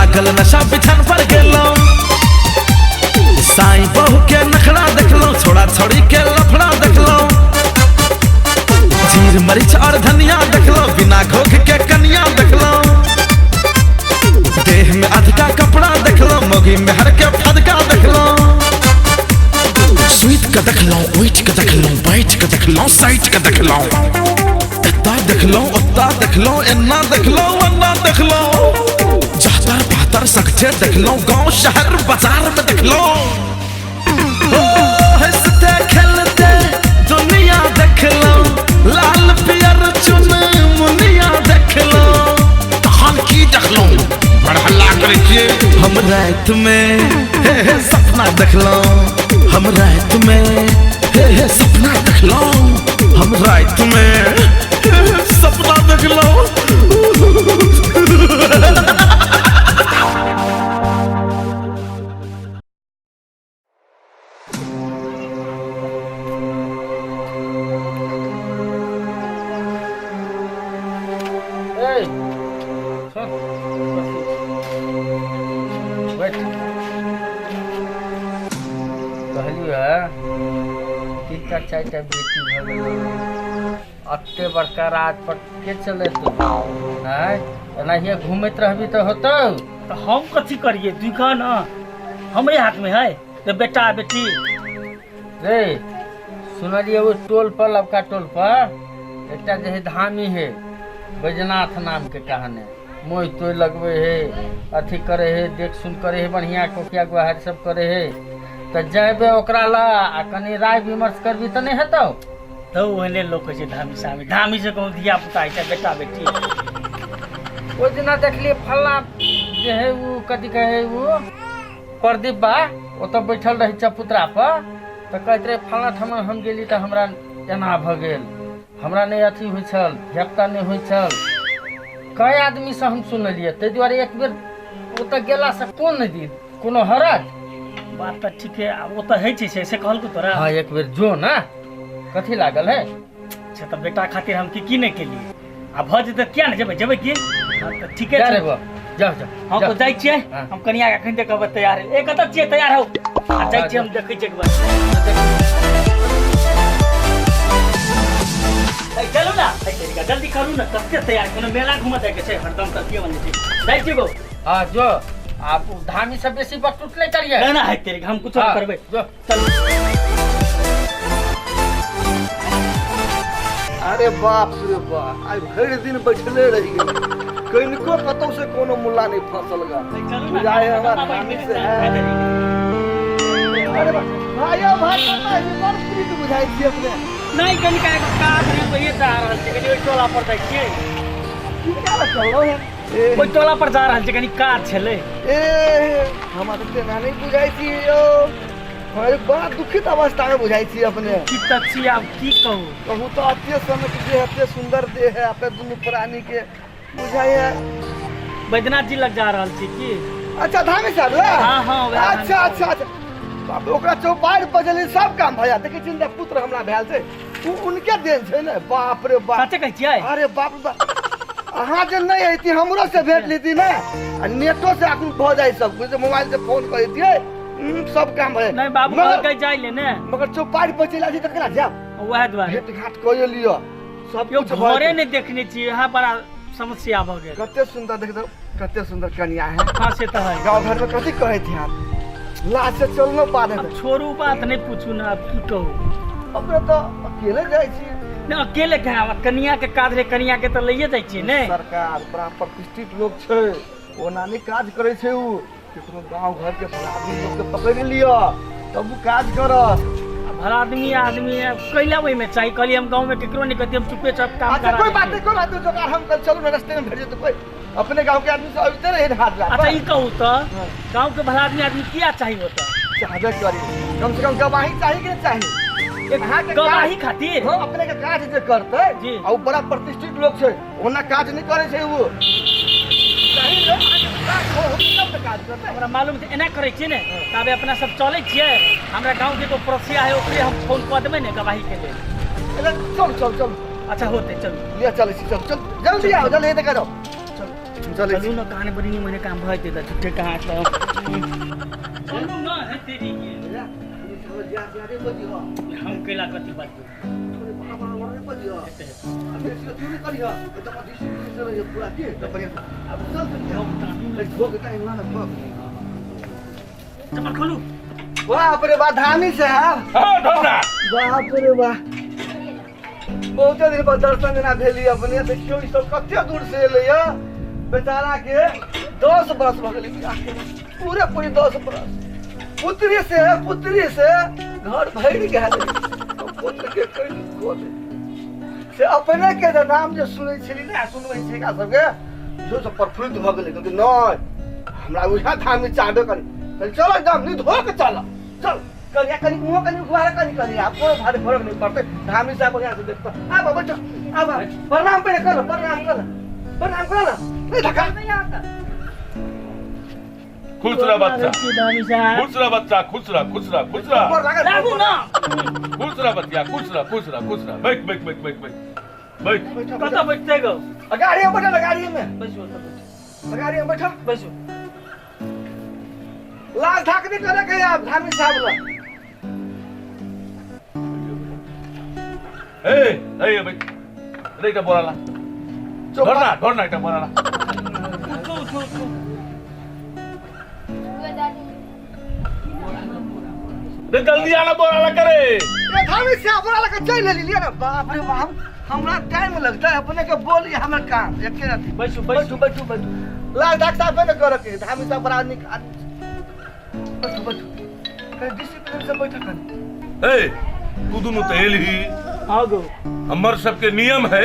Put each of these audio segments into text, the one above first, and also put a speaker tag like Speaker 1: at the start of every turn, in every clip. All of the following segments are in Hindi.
Speaker 1: लागल नशा बिछन पर गेलो साईं बहू के नखड़ा देखलो छोड़ा छोड़ी के लफड़ा देखलो जीर मरीच और धनिया देखलो बिना घोघ के कनिया देखलो देह में अधिका कपड़ा देखलो मोगी में हर के फदका देखलो स्वीट का देखलो उठ के देखलो बैठ के देखलो साइट के देखलो एता देखलो ओता देखलो एना देखलो वन्ना देखलो जहतर बहतर सकते देखलो गांव शहर बाजार में देखलो हंसते खेलते दुनिया देखलो लाल पियर चुन मुनिया देखलो तहन की देखलो बड़ हल्ला करे छिए हम रात में सपना देखलो हम रात में सपना देखलो हम रात में सपना देखलो
Speaker 2: अत्ते बड़का रात पर के चले तू है घूमत रहबी तो होतो
Speaker 3: तो हम कथी करिए दुकान हमरे हाथ में है तो बेटा बेटी
Speaker 2: रे सुनलिए वो टोल पर लबका टोल पर एकटा जे है धामी है बैजनाथ नाम के कहने मोह तो लगवे है अथी करे है देख सुन करे है बढ़िया कोकिया गुहार सब करे है तो जेबे ओकरा ला आ कनी राय विमर्श करबी त नहीं हेतौ
Speaker 3: तो ओहने लोग कहे धामी धामी से कहूँ धिया पुता है बेटा बेटी
Speaker 2: ओ दिना देखलिए फल्ला जे है वो कथी कहे वो प्रदीप बा ओ तो बैठल रही चपुतरा पर तो कहते रहे फल्ला ठमा हम गेली तो हमरा एना भ गेल हमरा नहीं अथी होइ छल झपता नहीं होइ छल कई आदमी से हम सुनलिए ताहि दुआरे एक बेर ओ तो गेला से कोन नहीं दी कोनो हरज
Speaker 3: बात तो ठीक है वो तो है से कहल को तोरा
Speaker 2: हाँ एक बेर जो ना कथी लागल है
Speaker 3: अच्छा तो बेटा खातिर हम की नहीं के लिए अब भ जेते क्या न जेबे जेबे की हां तो ठीक है
Speaker 2: जाओ जाओ
Speaker 3: हम तो जाई छिए हम कनिया के अखन देखब तैयार है एक कत छिए तैयार हो आ जाई छिए हम देखै छिए एक बार चलो ना जल्दी करू ना कते तैयार कोनो मेला घुमा दे के छै हरदम तकिए बन छै जाई छिए गो
Speaker 2: हां जो आप धामी से बेसी बट टूटले करिए
Speaker 3: ना है तेरे हम कुछ और करबे
Speaker 2: जो
Speaker 3: चल
Speaker 4: अरे बाप रे बाप आज भर दिन बैठले रही कनिको कतौ से कोनो मुल्ला नहीं फसल गा बुझाए हमरा धामी से है अरे भाइयो भाई पता है बड़ प्रीत बुझाई छी अपने
Speaker 3: नहीं कनिका काज रे तो ये जा रहल छै कनी टोला पर जाइ छिए
Speaker 4: किनका चलो है
Speaker 3: कोई टोला पर जा रहल छै कनी काज छले
Speaker 4: ए हमरा तो नहीं बुझाई छी यो अरे बड़ा दुखित अवस्था में बुझाई छी अपने
Speaker 3: की तछी अब की कहू
Speaker 4: तो अत्य समय के अत्य सुंदर देह है अपने दुनु प्राणी के बुझाई है
Speaker 3: बैद्यनाथ जी लग जा रहल छी की
Speaker 4: अच्छा धामी साहब
Speaker 3: हां हां
Speaker 4: अच्छा अच्छा अच्छा बाप ओकरा चौपाई पर जले सब काम भया देखै चिंता पुत्र हमरा भेल छै उ उनके देन छै ने बाप रे बाप
Speaker 3: सच्चे कहै छियै
Speaker 4: अरे बाप रे बाप अहाँ जे नहीं आती हमरो से भेट लेती ना आ नेटो से आगू भ जाई सब कुछ मोबाइल से फोन करतिए सब काम भए
Speaker 3: नहीं बाबू कहल के जाय ले ने
Speaker 4: मगर चौपाई पर चला जी त केना जाब
Speaker 3: वह द्वारे
Speaker 4: भेट घाट कइयो लियो सब
Speaker 3: यो घरे नहीं देखने छी यहां बड़ा समस्या भ गेल
Speaker 4: कते सुंदर देख दो कते सुंदर कन्या है
Speaker 3: हां से त है
Speaker 4: गांव घर में कथि कहै थी आप लाज से चलनो पादे
Speaker 3: छोरू बात नहीं पूछू ना अब की कहू
Speaker 4: अपने तो अकेले जाय छी
Speaker 3: ना अकेले कहां कन्या के काज रे कन्या के त लइए जाय छी ने
Speaker 4: सरकार बड़ा प्रतिष्ठित लोग छै ओ नानी काज करे छै उ केकरो गांव घर के फलादी लोग के पकड़ लियो तब उ काज करत
Speaker 3: भला आदमी है कैला वही में चाहिए कल हम गांव में केकरो नहीं कहते हम चुपे चाप काम
Speaker 4: अच्छा कोई बात नहीं जो हम कल चलो ना रास्ते में भेज दे कोई अपने गांव के आदमी से अबते रहे हाथ ला
Speaker 3: अच्छा ई कहू तो गांव के भला आदमी क्या चाहिए होता
Speaker 4: चाहबे करी कम से कम गवाही चाहिए कि नहीं चाहिए
Speaker 3: एक हां गवाही खातिर
Speaker 4: हां अपने के काज जे करते
Speaker 3: जी
Speaker 4: और बड़ा प्रतिष्ठित लोग छै ओना काज नहीं करे छै वो चाहिए रे काज करते
Speaker 3: हमरा मालूम है एना करे छी ने तबे अपना सब चले छिए हमरा गांव के तो पड़ोसिया है ओकरे हम फोन कर देबे ने गवाही के लिए
Speaker 4: चल चल चल
Speaker 3: अच्छा होते चल
Speaker 4: ले चल चल चल जल्दी आओ जल्दी देखा जाओ चले
Speaker 3: चलू ना कहानी बड़ी नहीं मैंने काम भाई देता छुट्टे कहाँ चलो ना है तेरी के हम केला कति बात चप्पल खोलू
Speaker 4: बाप रे बा धामी से है
Speaker 1: हाँ धरना
Speaker 4: बाप रे बा बहुत दिन पर दर्शन देना भेली अपने देखियो ई सब कते दूर से एले या बेचारा के 10 बरस भ गेली बियाह के पूरे पूरी 10 बरस पुत्री से घर भर गेल पुत्र के कई गोल से अपने के जे नाम जे सुनै छली ना सुनबै छै का सब के जो सब प्रफुल्लित भ गेलै कि नहीं हमरा उहा धामी चाहबे करी चलो एकदम नि धो के चल करिया कनी मुंह कनी गुहार कनी आपको भारी फर्क नहीं पड़ते धामी साहब यहाँ से देखता आ बाबा चल अब प्रणाम पे कर प्रणाम कर नहीं धक्का
Speaker 1: खुश रह बच्चा
Speaker 3: दानी साहब
Speaker 1: खुश रह बच्चा खुश रह
Speaker 3: लागू ना
Speaker 1: खुश रह बच्चा खुश रह बैठ
Speaker 3: कत बैठते गो
Speaker 4: गाड़ी में बैठा गाड़ी में
Speaker 3: बैसो
Speaker 4: गाड़ी में बैठा
Speaker 3: बैसो
Speaker 4: लाल ठाकरे करे के आप धामी साहब ला
Speaker 1: ए बैठ रे ता बोलाला धरना এটা बोलाला
Speaker 3: उठो
Speaker 1: रे जल्दी आना बोलाला करे
Speaker 4: ये धामी साहब वाला के चल ले लिया ना बाप रे बाप हमरा टाइम लगता है अपने के बोली हमर काम एके राती बैठू लाल ठाक साहब ने करे के धामी साहब बड़ा निकाल बैठू कहीं डिसिप्लिन से बैठा कर
Speaker 1: ए तू दोनों तेल ही
Speaker 3: हाँ गो
Speaker 1: हमर सबके नियम है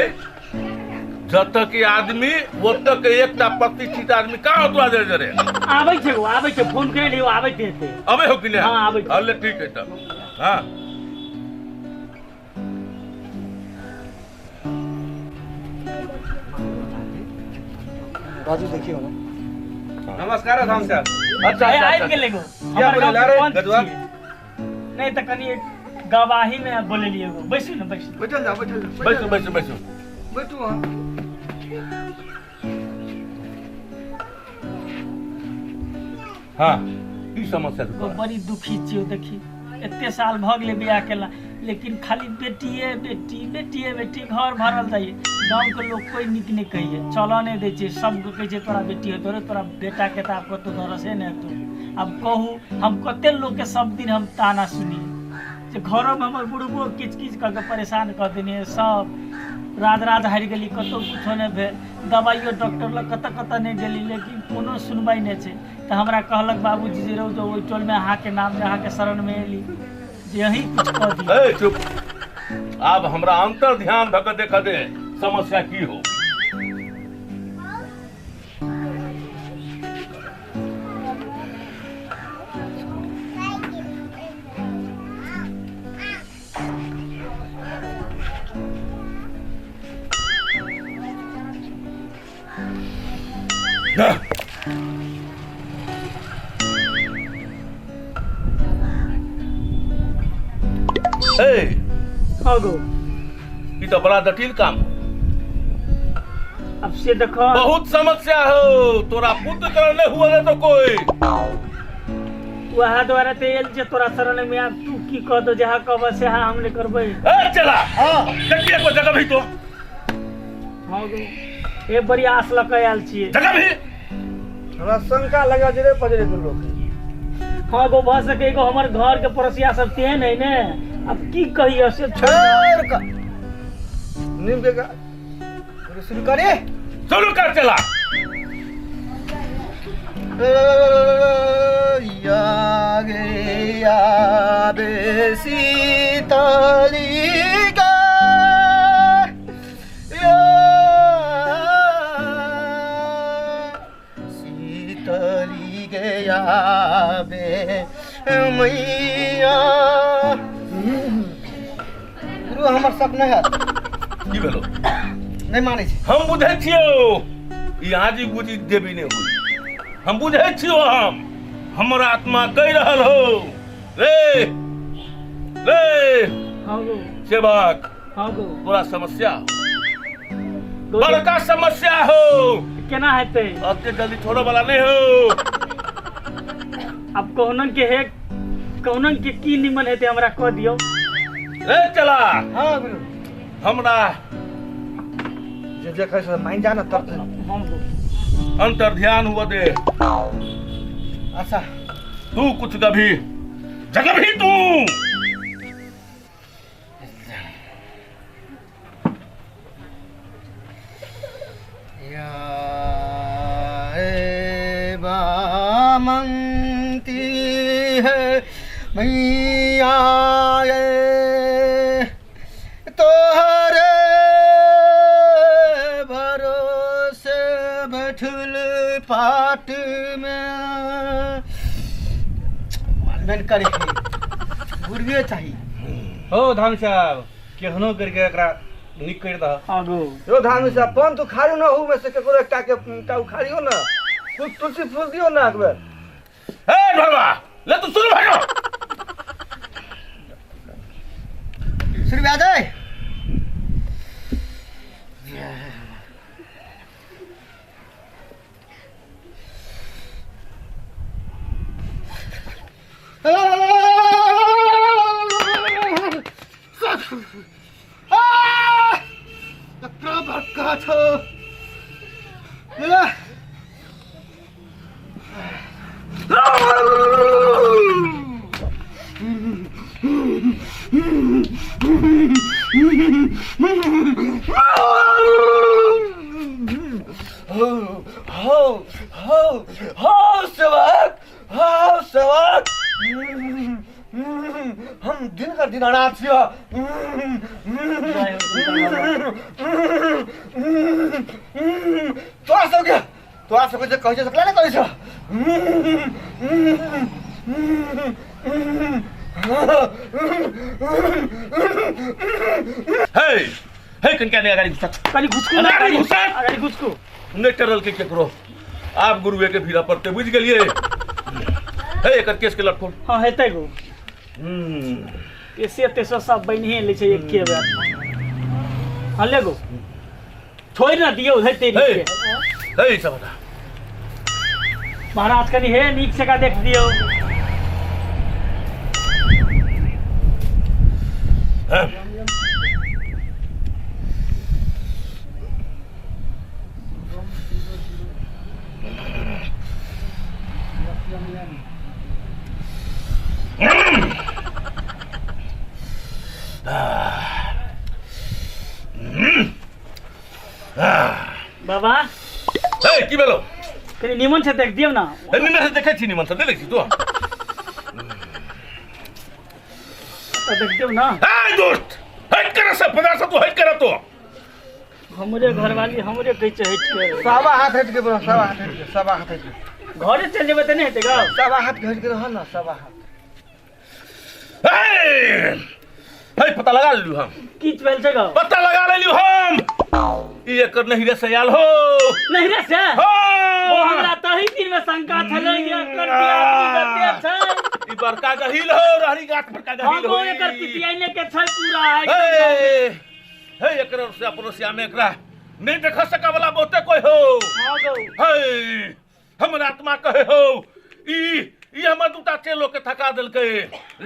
Speaker 1: जब तक ये आदमी वो तक एकटा प्रतिष्ठित आदमी कहाँ उतरा दे जरे
Speaker 3: आबै छे फोन करे लियो आबै छे
Speaker 1: अबे हो कि नहीं
Speaker 3: हाँ, आबै छे।
Speaker 1: अल्ले ठीक है तब हाँ
Speaker 4: राजू देखियो ना
Speaker 5: नमस्कार धाम साहब
Speaker 1: अच्छा
Speaker 3: आइ गेले गो
Speaker 5: क्या
Speaker 3: हमर
Speaker 5: बोले
Speaker 3: गाँव
Speaker 5: रे,
Speaker 3: के पंच
Speaker 5: गजवा?
Speaker 3: छियै। नहीं तो कनी गवाही में बोले लिए गो बैसू ना बैसू
Speaker 4: बैठल जा
Speaker 1: बैठो
Speaker 4: बैठू हां
Speaker 1: हाँ ई समस्या
Speaker 3: वो बड़ी दुखी छियो देखी एते साल भ गेले बियाह केला लेकिन खाली बेटी घर भरल जाइए गाँव के लोग कोई निक नहीं कहिए चल नहीं दे छे सबको कहे छे तोरा बेटी हो तोरा बेटा के ताप को तो धरसे नहीं तू अब कहू हम कते लोग के सब दिन हम ताना सुनी जे घरों में हमर बुढ़बो किच करके परेशान कर देने सब रात हारि गेली कतौ कुछो नहीं भेल दवाइयो डॉक्टर लग कत नहीं गेली लेकिन कोनो सुनवाई नहीं छे तो हमरा कहलक बाबूजी जे रहो जो ओइ टोल में अहाँ के नाम अहाँ के शरण में एली जे यही कुछ कह दी
Speaker 1: ए चुप अब हमरा अंतर ध्यान धक देख दे समस्या की हो ना
Speaker 3: हाँ गो
Speaker 1: ये तो बड़ा जटिल काम
Speaker 3: अब से देखो
Speaker 1: बहुत समस्या हो तोरा पुत्र करने हुआ है तो कोई
Speaker 3: वह द्वारा ते एल जे तोरा शरण में अब तू की कह दो जहाँ कब से हाँ हमने करबै
Speaker 1: ए चला देखिए कोई जगह भी तो
Speaker 3: हाँ गो ए बड़ी आस लग आयल छियै
Speaker 1: जगह भी
Speaker 4: हमरा शंका लगा जे रे पजरे के लोग
Speaker 3: हाँ गो भ सके गो हमर घर के पड़ोसिया सब तेहन है ने अब की कहियो से
Speaker 4: छोड़ का नीम के का शुरू करे
Speaker 1: शुरू कर चला
Speaker 4: यागे सीताली का सीताली गया बे मैया गुरु हमर सपना है
Speaker 1: की भेलो
Speaker 4: नहीं माने छी
Speaker 1: हम बुझे छियो ई आजी गुजी देवी ने हुई हम बुझे छियो हमर आत्मा कह रहल हो रे रे
Speaker 3: हाँ गो
Speaker 1: सेवक
Speaker 3: हाँ गो
Speaker 1: बड़ा समस्या हो बड़का समस्या हो
Speaker 3: केना हेते
Speaker 5: अब के जल्दी छोड़ो वाला नहीं हो।
Speaker 3: अब कौनन के की निमन हेते हमरा कह दियो।
Speaker 5: रे चला
Speaker 4: हाँ गुरु
Speaker 5: हमरा
Speaker 4: जे कैसे मान जाना तब
Speaker 3: हम
Speaker 5: अंतर ध्यान हुआ दे।
Speaker 4: अच्छा
Speaker 5: तू कुछ कभी जगह भी तू
Speaker 4: मांगती है मैया तोहरे भरोसे बैठल पाट में मन करे गुरुए चाहिए
Speaker 6: हो धाम साहब केहनो करके एकरा निक कर दह।
Speaker 3: आगो
Speaker 4: यो धान से पन तो खारियो ना हो में से केकरो एकटा के उखाड़ियो ना तुलसी फूल दियो ना एक बेर।
Speaker 5: ए ढोलवा ले तू सुन भाइयो
Speaker 4: श्री व्याजय हम दिन का दिन अनाथ छियो तोरा सबके जे कहै छै सकला ने कहै छ
Speaker 5: हे हे कनका ने गाड़ी घुसा
Speaker 3: कनी घुसको
Speaker 5: अरे गाड़ी घुसा
Speaker 3: अरे घुसको
Speaker 5: ने टरल के केकरो आप गुरुवे के भीड़ा पड़ते बुझ गेलिए। हे एकर केस के लटकोल
Speaker 3: हां हेतै गो ऐसे तेसो सब बनिहे ले छै एक के बार हां ले गो छोड़ ना दियो उधर तेरी
Speaker 5: हे
Speaker 3: के
Speaker 5: हे सब बता
Speaker 3: महाराज कनी हे नीक से का देख दियो। बाबा
Speaker 5: हे की बेलो
Speaker 3: कनी निमन से देख दियो ना।
Speaker 5: हे निमन से देखे छी निमन से देख छी तू
Speaker 3: तो देख दियो ना।
Speaker 5: हे दोस्त हट कर से पदार्थ तू हट कर तो
Speaker 3: हमरे घरवाली हमरे कह छै हट के
Speaker 4: सवा हाथ हट के बरो सवा हाथ हट के सवा हाथ हट के
Speaker 3: घरे चल जेबे त नहीं हेतै गा
Speaker 4: सवा हाथ हट के रह ना सवा हाथ
Speaker 5: हे हे पता लगा लेलु हम
Speaker 3: की चल छै गा
Speaker 5: पता लगा लेलु हम ई एकर नहीं रे सयाल हो
Speaker 3: नहीं रे से
Speaker 5: हो
Speaker 3: ओ हमरा तही दिन में शंका छले ये कर दिया की गते छै
Speaker 5: ई बड़का गहिल हो रहरी गाठ पर का गहिल हो
Speaker 3: हम एकर पितियाने के छै पूरा
Speaker 5: हे हे एकर से अपन श्याम एकरा नहीं देख सका वाला बहुते कोई हो
Speaker 3: हां गो
Speaker 5: हे हमर आत्मा कहे हो ई हमर दूटा चेलो के थका देलकै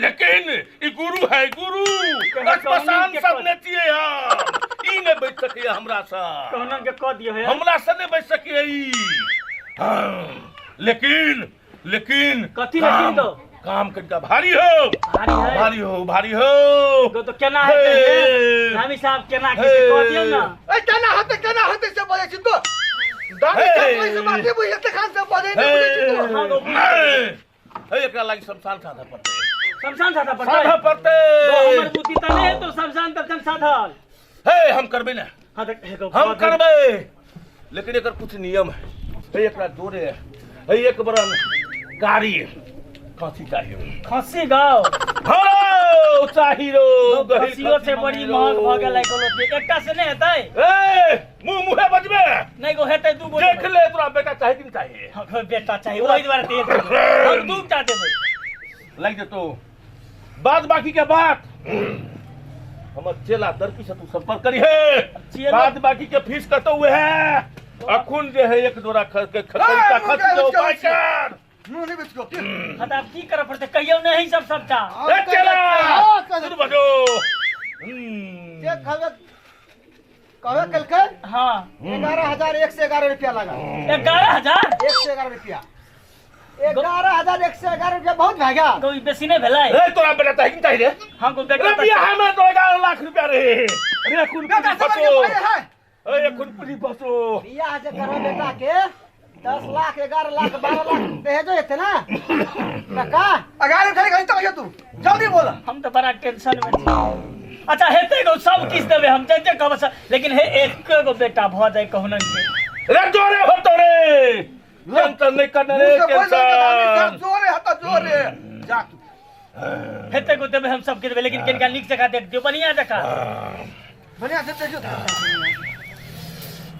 Speaker 5: लेकिन ई गुरु है गुरु पसान सब ने छिए हम ई नहीं बैठ सके हमरा सा
Speaker 3: कहना के कह दियो है
Speaker 5: हमरा से नहीं बैठ सके ई लेकिन
Speaker 3: कथी लेकिन तो
Speaker 5: काम कनिका भारी हो
Speaker 3: भारी है
Speaker 5: भारी हो
Speaker 3: तो केना हेतै रामी साहब केना के कह दियो ना।
Speaker 4: ए केना होते से बोलै छी तो दानी सब से माथे बुझे त खान से बोलै नहीं बुझे छी तो
Speaker 3: हां गो
Speaker 5: हे एकरा लागि शमशान साधा पड़ते
Speaker 3: शमशान साधा
Speaker 5: साधा
Speaker 3: पड़तै
Speaker 5: पड़ते
Speaker 3: तो हमर बुद्धि त नहीं है तो शमशान तक साधल
Speaker 5: हे हम करबे ना
Speaker 3: हां देख
Speaker 5: हम करबे लेकिन एकर कुछ नियम है हे एकरा जोरे हे एक बरन गाड़ी खांसी चाहिए
Speaker 3: खसी गाओ
Speaker 5: हो चाहिए
Speaker 3: खसियो से बड़ी महग भ गेलै कोनो एकटा से नहीं हेतै
Speaker 5: ए मुंह बजबे
Speaker 3: नहीं गो हेतै दू गो
Speaker 5: देख ले तोरा बेटा चाहे कि नहीं चाहिए
Speaker 3: हां बेटा चाहिए ओही द्वारा दे हम दू टा देबै
Speaker 5: लग जेतो बाद बाकी के बात हमर चेला दरकी से तू संपर्क करी है बाद बाकी के फीस कटो हुए है अखुन जे है एक जोड़ा खरीदा खर्च जो पाइकर
Speaker 4: मुंह नहीं बेच को
Speaker 3: हत आप की करे पड़ते कहियो नहीं सब सबटा
Speaker 5: ए चला सुन बजो
Speaker 4: ये कहे कल के
Speaker 3: हाँ
Speaker 4: 11,111 रुपया लगा
Speaker 3: 11,000
Speaker 4: 111 रुपया 11,111 रुपया बहुत भागा
Speaker 3: कोई बेसी नहीं भेलै
Speaker 5: ए तोरा बेटा तही नहीं रे
Speaker 3: हमको बेटा
Speaker 5: रे बियाह में तो 11 लाख रुपया रे अरे अखुन
Speaker 4: बेटा
Speaker 5: पूरी
Speaker 4: समझ
Speaker 5: बसो
Speaker 4: में है
Speaker 5: ए अखुन पूरी बसो
Speaker 4: बियाह जे करो बेटा के 10 लाख 11 लाख 12 लाख दहेजो हेते ना काका अगारे खाली कहीं तो तू जल्दी बोल
Speaker 3: हम तो बड़ा टेंशन में छी अच्छा हेते गो सब किस देबे हम जे कहब लेकिन हे एक गो बेटा भ जाए कहनन के
Speaker 5: रे जोरे हो तो रे टेंशन नहीं करने रे टेंशन
Speaker 4: जोरे हता जोरे जा तू
Speaker 3: हेते गो देबे हम सब के देबे लेकिन केनका निक जगह देख दियो बढ़िया जगह
Speaker 4: बढ़िया से देखो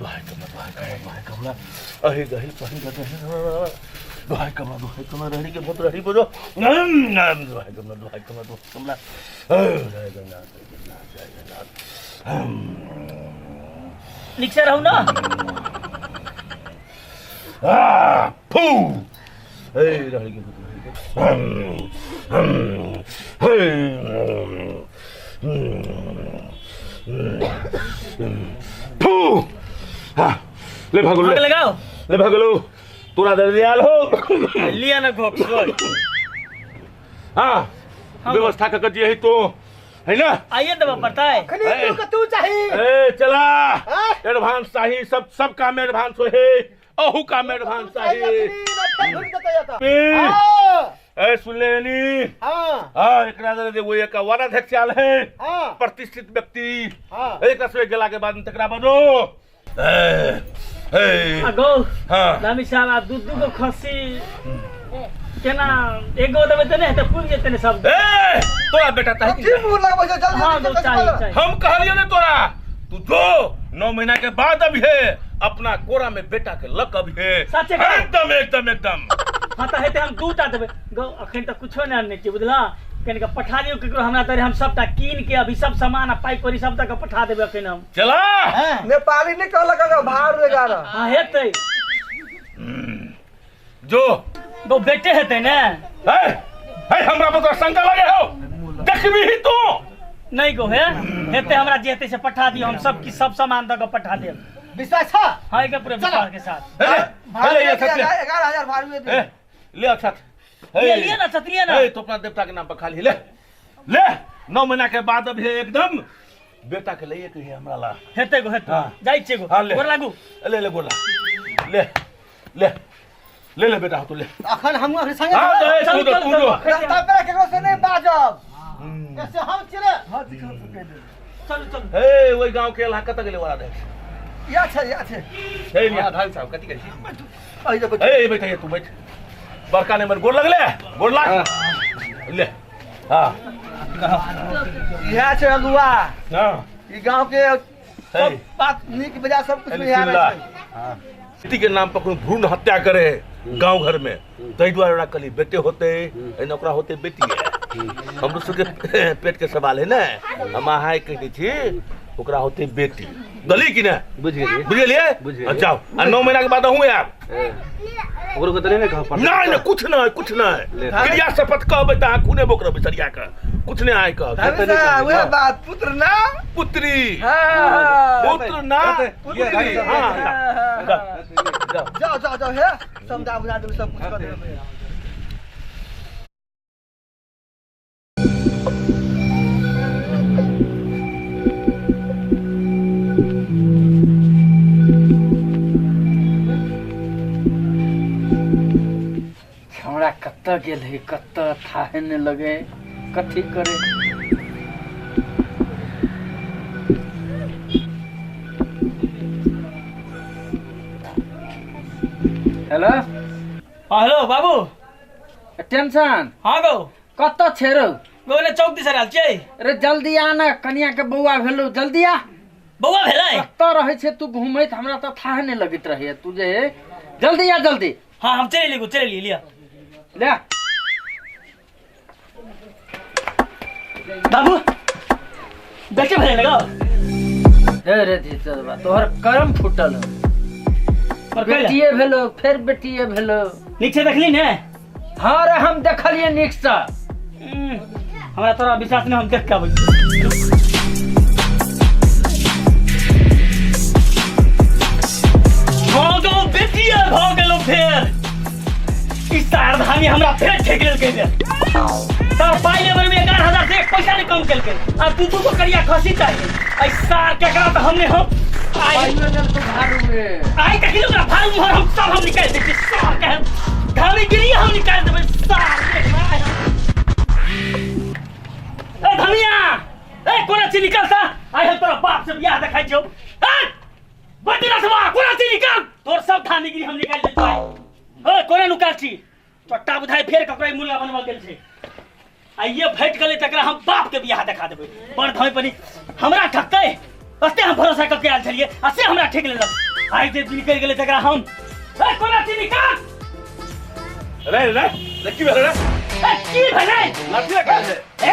Speaker 5: भाई कमला अहे गहिल पहन करते हैं भाई कमला रहनी के बहुत रहनी बोलो भाई कमला
Speaker 3: निक से रहू ना
Speaker 5: फू ए रहनी के फू ले भागो
Speaker 3: भाग लगाओ
Speaker 5: ले भागलो तोरा दरियाल हो
Speaker 3: लिया ना घोक
Speaker 5: हाँ व्यवस्था का कर दिए तो है ना
Speaker 3: आइए दबा पड़ता है
Speaker 4: खनी तू चाहिए
Speaker 5: ए चला एडवांस चाहिए सब काम में एडवांस हो है ओहू काम में एडवांस चाहिए ए सुन लेनी हाँ एक राजा दे वो एक वराध्यक्ष आल है प्रतिष्ठित व्यक्ति एक रसोई गेला के बाद तकरा बनो
Speaker 3: अगो
Speaker 5: हाँ
Speaker 3: लामी साहब आप दूध को खसी केना एक गो देबे तने त फूल जेते ने सब
Speaker 5: ए तोरा बेटा ताही
Speaker 4: की मुंह लगा बस जल्दी
Speaker 3: हां दो चाहिए
Speaker 5: हम कहलियो ने तोरा तू जो 9 महीना के बाद अभी है अपना कोरा में बेटा के लक अभी है
Speaker 3: सच्चे का?
Speaker 5: एकदम
Speaker 3: हां त हेते हम दूटा देबे गो अखन त कुछो नै आनने छी बुझला कनिका पठा दियो केकरो हमरा तरे हम सबटा कीन के अभी सब सामान पाई करी सब तक पठा देबे अखन हम
Speaker 5: चला
Speaker 4: नेपाली नहीं कहलक का भार 11
Speaker 3: हां हेते
Speaker 5: जो
Speaker 3: गो बेटे हेते ने
Speaker 5: है हमरा पर शंका लगे हो देखबी ही तू
Speaker 3: नहीं गो है हेते हमरा जे हेते से पठा दियो हम सब की सब सामान तक पठा देब
Speaker 4: विश्वास है
Speaker 3: हां के पूरे विश्वास के साथ
Speaker 4: भार 11,000 भार में दे
Speaker 5: ले अच्छा
Speaker 3: ये लिए ना छत्रिया ना
Speaker 5: तो अपना देवता के नाम पर खाली ले 9 महीना के बाद अब है एकदम बेटा के लिए कही हमरा ला
Speaker 3: हेते गो हेते जाई छे गो गोर लागू
Speaker 5: ले गोला ले बेटा तू ले
Speaker 4: अखन हम संगे
Speaker 5: हां
Speaker 3: चल,
Speaker 5: तू जो
Speaker 4: रास्ता पे केकरो से नहीं बाजब कैसे हम चले
Speaker 3: चल
Speaker 5: हे ओई गांव के इलाका तक ले वाला दे
Speaker 4: या छे
Speaker 5: हे लिया
Speaker 6: भाई साहब कथी करी छी
Speaker 4: आई जब
Speaker 5: ए बैठ तू बैठ बड़का ने मन गोर लगले गोर लाग ले हां
Speaker 4: यह छे अगुआ
Speaker 5: हां
Speaker 4: ई गांव के सब बात निक बजा सब कुछ में यार है
Speaker 5: बेटी के नाम पर कोई भ्रूण हत्या करे गांव घर में तई द्वारा कली बेटे होते नौकरा होते बेटी है हम दूसरे के पेट के सवाल है ना हम हाय कहती थी ओकरा होते बेटी गली की ना
Speaker 6: बुझ
Speaker 5: बुझलिए अच्छा 9 महीना के बाद हूँ यार
Speaker 6: ओकरो को तने ने कह पड़
Speaker 5: ना कुछ ना क्रिया शपथ कह बेटा खूने बोकरा बिसरिया का कुछ नहीं आए कह
Speaker 4: वह बात पुत्र ना
Speaker 5: पुत्री
Speaker 4: हां
Speaker 5: पुत्र ना पुत्री हां
Speaker 4: जाओ है समझा बुझा दे सब कुछ कर दे
Speaker 2: हमरा कत्ता गेल है कत्ता थाहे ने लगे कथी करे हेलो
Speaker 3: हेलो बाबू
Speaker 2: टेंशन
Speaker 3: हाँ गो
Speaker 2: कत्ता छेरो
Speaker 3: गो ने चौक दिस रहल छै
Speaker 2: अरे जल्दी आ ना कनिया के बौआ भेलो जल्दी आ
Speaker 3: बौआ भेलै
Speaker 2: कत्ता रहे छे तू घूमैत हमरा त थाहे ने लगत रहे तू जे जल्दी आ जल्दी
Speaker 3: हाँ हम चले लिया
Speaker 2: ले
Speaker 3: बाबू बेटे भेले लगा
Speaker 2: हे रे दी तोहर कर्म फुटल है बेटिए भेलो फिर बेटिए भेलो।
Speaker 3: नीक से देखली ने?
Speaker 2: हाँ रे हम देखलिए नीक से।
Speaker 3: हमरा तोरा विश्वास नहीं, हम देख के आबै भागो बेटिए भाग गेलो फेर। इस सारधानी हमरा फेर ठेक लेल के दे। तब पाई लेवल में 11,000 से एक पैसा नहीं कम केल के। अब तू को करिया खसी चाहिए। ऐ सार केकरा त हमने हम आई
Speaker 2: तो भारू में
Speaker 3: आई तकिलो ना भारू मोर हम सब हम निकाल दे सार के धामी गिरी हम निकाल देबे सार ए धमिया ए कोना ची निकालता आई हम तोरा बाप से बियाह देखाइ छौ। ए बटिरा सवा कोना ची निकाल तोर सब धामी गिरी हम निकाल देबै। ए कोना नुकाल छी टट्टा बुधाई फेर ककरै मुर्गा बनवा गेल छै। आ ये फट गले तकरा हम बाप के बियाह देखा देबै। बड़ धोई पनी हमरा ठकतै अस्ते हम भरोसा करके आयल छलिए अस्ते हमरा ठेक लेलक। आइ जे निकल गेले तकरा हम ए कोना ची निकाल
Speaker 5: रे की भेलै रे?
Speaker 3: ए की भेलै?
Speaker 5: लड़की का है
Speaker 3: ए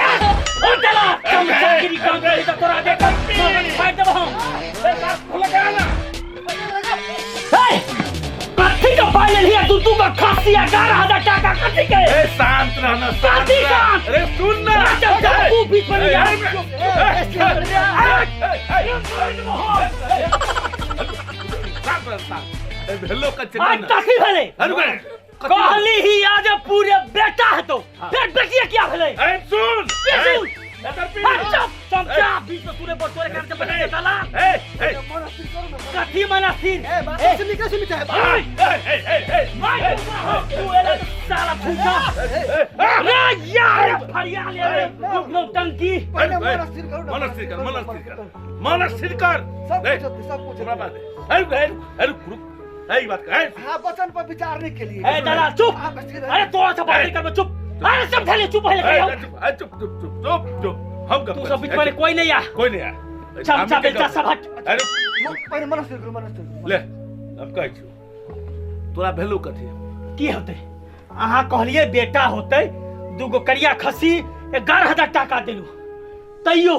Speaker 3: ओ चला कम चाकरी काम करी त तोरा देख फाइट देब हम।
Speaker 5: ए साथ खोल के आना।
Speaker 3: ए कथी का पाइल लिया तू का खासी 11,000 टाका कथी के?
Speaker 5: ए शांत रहना शांत रह। अरे सुन ना
Speaker 3: तू बीच में आ
Speaker 5: भेलो का
Speaker 3: आज कथी भेलै?
Speaker 5: अरे
Speaker 3: कहली ही आज पूरे बेटा है तो फिर बेटिया क्या भेलै?
Speaker 5: ए सुन
Speaker 3: सुन चुप चमचा बीच में तूने बटोरे करके बना डाला। कथी मनासिर
Speaker 4: बात से निकल से मिटा
Speaker 3: तू एला साला भूखा अरे यार फरिया ले रे टंकी
Speaker 5: मनस्थिर कर
Speaker 4: सब कुछ
Speaker 5: अरे बात कर
Speaker 4: हाँ वचन पर विचारने के लिए।
Speaker 3: ए दादा चुप अरे तोरा से बात कर चुप अरे सब धले चुप है
Speaker 5: चुप हम
Speaker 3: तू सब बीच में कोई नहीं आ
Speaker 5: कोई नहीं आ
Speaker 3: चमचा बेटा सब हट।
Speaker 5: अरे
Speaker 4: पहले मनस्थिर करो मनस्थिर
Speaker 5: ले अब कह छु तोरा भेलू कथी
Speaker 3: की होते अहाँ कहलिए बेटा होते दूगो करिया खसी 11,000 टाका देलू तैयो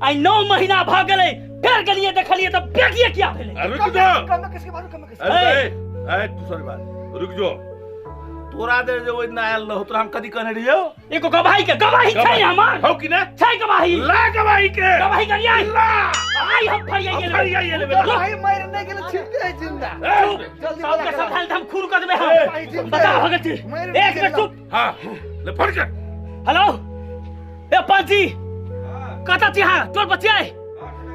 Speaker 3: आई 9 महीना भ गेलै फिर गलिए देखलिए त बेटिए क्या भेलै?
Speaker 5: रुक जा
Speaker 4: कम किसके बारे कम किसके
Speaker 5: ए दूसरी बात रुक जो तोरा दे जो इतना आयल न हो तोरा हम कदी कहने रहियो
Speaker 3: एको गवाही के गवाही छै हमर
Speaker 5: हो कि ना
Speaker 3: छै गवाही
Speaker 5: ला गवाही के
Speaker 3: गवाही करिया
Speaker 5: ला
Speaker 3: आई हम फरिया
Speaker 5: ये ले
Speaker 4: भाई मरने के लिए छिपते है जिंदा जल्दी
Speaker 3: सब के सब हम खुर कर देबे हम बता भगत जी एक मिनट चुप।
Speaker 5: हां ले फड़ के
Speaker 3: हेलो ए पांची कता छी हां टोल बचिया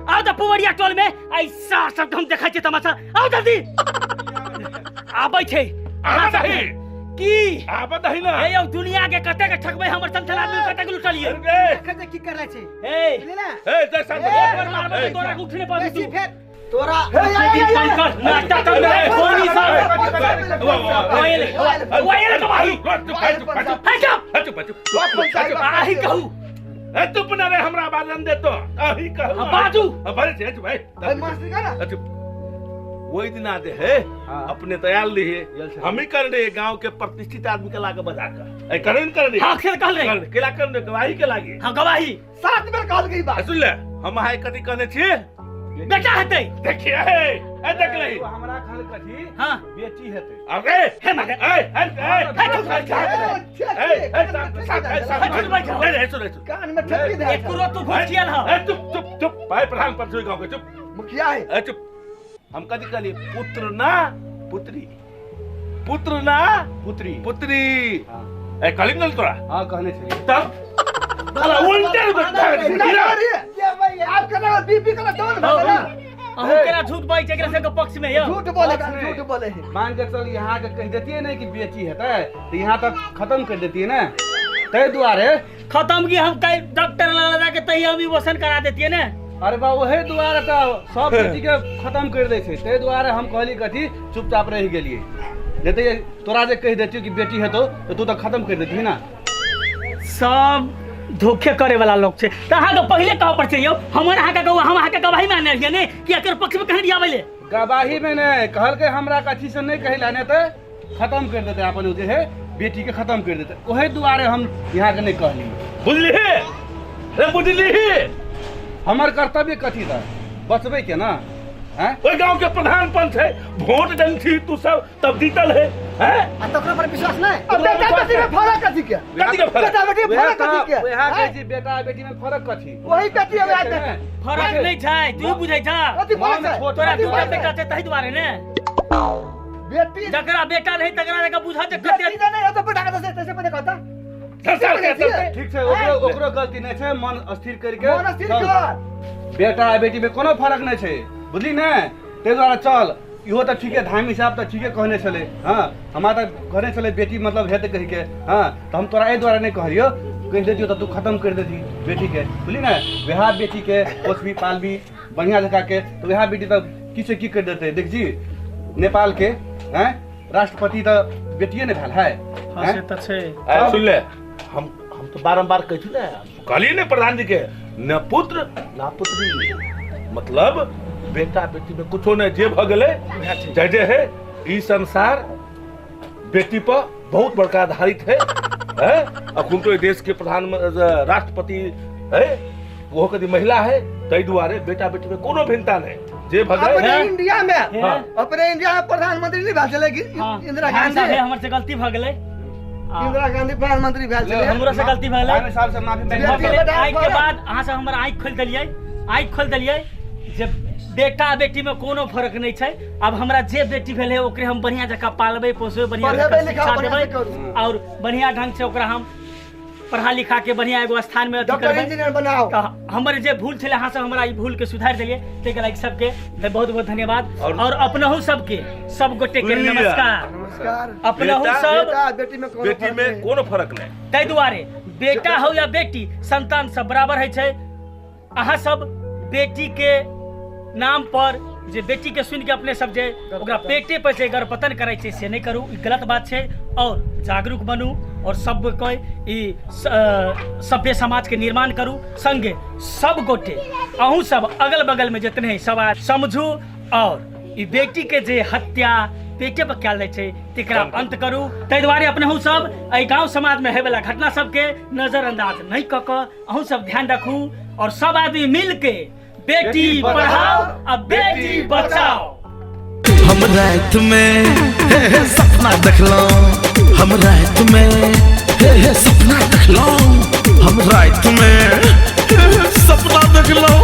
Speaker 3: आओ त पुवरिया टोल में ऐसा सब हम देखै छी तमाशा आओ जल्दी आबै छै
Speaker 5: आ दही
Speaker 3: की
Speaker 5: आ दही ना
Speaker 3: ए यौ दुनिया के कते के ठकबै हमर संथला में कते के लुटलिए
Speaker 4: कते की कर रहे छे
Speaker 3: ए
Speaker 4: ना
Speaker 5: ए जैसा
Speaker 3: एक बार मारबे तोरा के उठने पर तू
Speaker 4: फिर तोरा
Speaker 3: नाटक कर रहे कोनी सब ओए तो भाई आही कहू
Speaker 5: ए तू बना रे हमरा बाजन दे तो आही कहू
Speaker 3: बाजू
Speaker 5: भरे छे भाई
Speaker 4: भाई मास्टर का ना
Speaker 5: वही दिन आते है अपने तैयार लिए हम ही कर रहे गांव के प्रतिष्ठित आदमी के लाके बजा कर ए करन कर रहे
Speaker 3: हां खेल कहल रे
Speaker 5: केला करने गवाही के लागे
Speaker 3: हां गवाही
Speaker 4: साथ में कहल गई बात
Speaker 5: सुन ले हम हाय कथी कहने छी
Speaker 3: बेटा हेतै
Speaker 5: देखिए ए देख लही
Speaker 6: हमरा खाल कथी
Speaker 3: हां
Speaker 6: बेटी हेतै
Speaker 5: अरे
Speaker 3: हे मगे
Speaker 4: कान में ठपी दे
Speaker 3: एक करो तू घुसियल ह
Speaker 5: चुप चुप चुप भाई प्रधान पंच गांव के चुप
Speaker 4: मुखिया है
Speaker 5: चुप हम कथी कहली पुत्र ना पुत्री पुत्र ना
Speaker 6: पुत्री
Speaker 5: पुत्री ए कहली न तोरा
Speaker 6: हां कहने छे
Speaker 5: तब अरे उल्टे
Speaker 4: ये भाई आपका ना बीबी का डोन भला
Speaker 3: अहू केना झूठ बोलै छै एकरा से के पक्ष में यो
Speaker 4: झूठ बोले है
Speaker 6: मान के चल यहाँ के कह देती है ना कि बेटी हेतै तो यहाँ तक खत्म कर देती है ना तै दुआरे
Speaker 3: खत्म की हम कई डॉक्टर लगा के तही हम इमोशन करा देतिए ने
Speaker 6: अरे बा वही दुआरे तो सब बेटी के खत्म कर दै छै तै दुआरे हम कहली कथी चुपचाप रह गेलिए नहीं तो तोरा जे कह देती कि बेटी हेतौ तो तू तो खत्म कर देती ना।
Speaker 3: सब धोखे करे वाला लोग छे त अहाँ के पहले कह पर चाहिए हमर अहाँ के कहू हम अहाँ के गवाही माने रहिए ने कि एकर पक्ष में कहीं दियावे ले
Speaker 6: गवाही में ने कहल के हमरा कथी से नहीं कहला ने तो खत्म कर देते अपन जे है बेटी के खत्म कर देते वही दुआरे हम यहाँ के नहीं कहली
Speaker 5: बुझली रे बुझली
Speaker 6: हमर कर्तव्य कथी था बचबे के ना हैं
Speaker 5: ओए गांव के प्रधान पंच है, वोट देन थी तू सब तब जीतल है हैं?
Speaker 4: तोरा पर विश्वास नहीं अब बेटा बेटी में फर्क कथी के
Speaker 5: कथी के फर्क?
Speaker 4: बेटा बेटी में फर्क कथी के
Speaker 6: वह कहे छी बेटा बेटी में फर्क कथी
Speaker 4: वही बेटी अब आज
Speaker 3: फरक नहीं छै तू बुझै छ
Speaker 4: कथी फर्क है
Speaker 3: तोरा दूटा बेटा छै तहि दुआरे ने
Speaker 4: बेटी
Speaker 3: जकरा बेटा नहीं तकरा लेके बुझा जे
Speaker 4: बेटी
Speaker 3: कते
Speaker 4: नहीं तो बेटा का तैसे पहले कहता
Speaker 5: संसार के चलते
Speaker 6: ठीक छै ओकरो गलती नहीं छै मन स्थिर करके
Speaker 4: मन स्थिर
Speaker 6: चल।
Speaker 4: कर
Speaker 6: बेटा आ बेटी में कोनो फर्क नहीं छै बुझली ने ते द्वारा चल इहो तो ठीके धाम हिसाब तो ठीके कहने चले हाँ हमारा तो कहने चले बेटी मतलब हेते कह के हाँ तो हम तोरा ए द्वारा नहीं कहलियो कह देतियो तो तू खत्म कर देती बेटी के बुझली ना वह बेटी के पोसबी पालबी बढ़िया जगह के तो वह बेटी तो किसे की कर देते देख जी नेपाल के हैं राष्ट्रपति तो बेटिए ने भेल है
Speaker 3: हां से त छै
Speaker 5: आ, सुन ले हम तो बारंबार कह छी ना कहलिए ने प्रधान जी के न पुत्र न पुत्री मतलब बेटा बेटी में कुछो नहीं जे भ गेले जय जय है ई संसार बेटी पर बहुत बड़का आधारित है अखुन तो देश के प्रधान राष्ट्रपति है वो कदी महिला है तै दुआरे बेटा बेटी में कोनो भिन्नता नहीं जे भगै
Speaker 4: अपने इंडिया में
Speaker 5: हाँ।
Speaker 4: अपने इंडिया में प्रधानमंत्री नहीं भेल चले इंदिरा गांधी
Speaker 3: हमर से गलती भ गेलै
Speaker 4: इंदिरा गांधी प्रधानमंत्री भेल चले
Speaker 3: हमरो से गलती भ गेलै
Speaker 6: धाम हिसाब से माफी
Speaker 4: बेटी
Speaker 6: मांग
Speaker 4: बेटा
Speaker 3: आइ के
Speaker 4: फर्क।
Speaker 3: बाद अहाँ से हमर आँखि खोल देलियै जे बेटा बेटी में कोनो फर्क नहीं छै अब हमरा जे बेटी भेल है ओकरे हम बढ़िया जगह पालबै पोसबै बढ़िया
Speaker 4: पढ़ेबै
Speaker 3: जगह
Speaker 4: लिखाबै,
Speaker 3: शिक्षा
Speaker 4: बढ़िया
Speaker 3: देबै
Speaker 4: से करू।
Speaker 3: और बढ़िया ढंग से ओकरा हम पढ़ा लिखा के बढ़िया एगो स्थान में अथी
Speaker 4: डॉक्टर
Speaker 3: करबै
Speaker 4: इंजीनियर बनाओ
Speaker 3: तो हमर जे भूल छले अहाँ से हमरा ई भूल के सुधार देलियै ताहि लागि सबके बहुत बहुत धन्यवाद और अपनहु सबके सब गोटे के
Speaker 5: सुनिए।
Speaker 3: नमस्कार
Speaker 4: नमस्कार
Speaker 3: अपनहु
Speaker 5: बेटा,
Speaker 3: सब
Speaker 4: बेटा बेटी में कोनो
Speaker 5: बेटी
Speaker 4: फर्क
Speaker 5: में
Speaker 4: नहीं।
Speaker 5: कोनो फर्क नहीं
Speaker 3: ताहि दुआरे बेटा हो या बेटी संतान सब बराबर है छै अहाँ सब बेटी के नाम पर जे बेटी के सुन के अपने सब जे ओकरा पेटे पर जे गर्भपतन करे छै से नहीं करू ई गलत बात छै और जागरूक बनू और सब कोई ई सभ्य समाज के निर्माण करू संगे सब गोटे अहूँ सब अगल बगल में जितने हैं सब समझू और ई बेटी के जे हत्या पेटे पर कयल जाइ छै तेकरा अंत करू ताहि दुआरे अपने सब एहि गाँव समाज में होयवला घटना सबके नजरअंदाज नहीं कऽ कऽ अहूँ सब ध्यान रखू और सब आदमी मिल के बेटी पढ़ाओ और बेटी बचाओ।
Speaker 1: हम रात में हे सपना देखलो हम रात में हे सपना देखलो हम रात में हे सपना देखलो